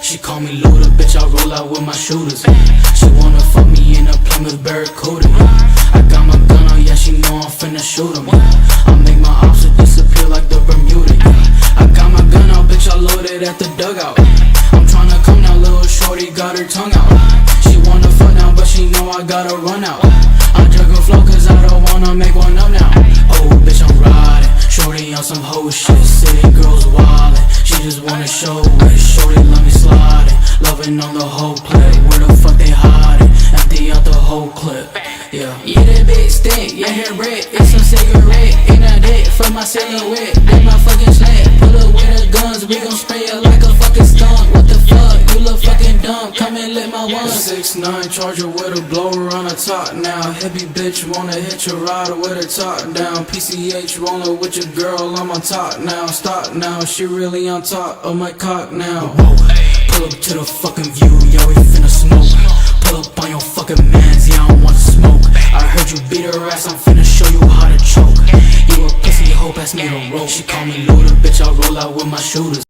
She call me Luda, bitch, I roll out with my shooters. She wanna fuck me in a Plymouth Barracuda. I got my gun on, yeah, she know I'm finna shoot him. I make my options disappear like the Bermuda. I got my gun out, bitch, I loaded at the dugout. I'm tryna come now, little shorty got her tongue out. She wanna fuck now, but she know I gotta run out. I drug a flow cause I don't wanna make one up now. Oh, bitch, I'm riding, shorty on some hoe shit. City girls wildin', she just wanna show it. Shorty let me slide it, loving on the whole clip. Where the fuck they hiding? Empty out the whole clip. Yeah, that bitch stink, yeah, hair red. It's a cigarette, in a dick for my silhouette. Then my fucking sled, pull up with the guns. We gon' spray it like a fucking skunk. What the fuck, you look fucking dumb. Come and lit my one. 6'9" charger with a blower on the top now. Heavy bitch wanna hit your ride with her top down. PCH rollin' with your girl, I'm on top now. Stop now, she really on top of my cock now. Pull up to the fucking view, yeah, we finna smoke. Pull up on your fucking mans, yeah, I don't want to smoke. I heard you beat her ass, I'm finna show you how to choke. You a pussy hoe, pass me the rope. She call me Luda, bitch, I roll out with my shooters.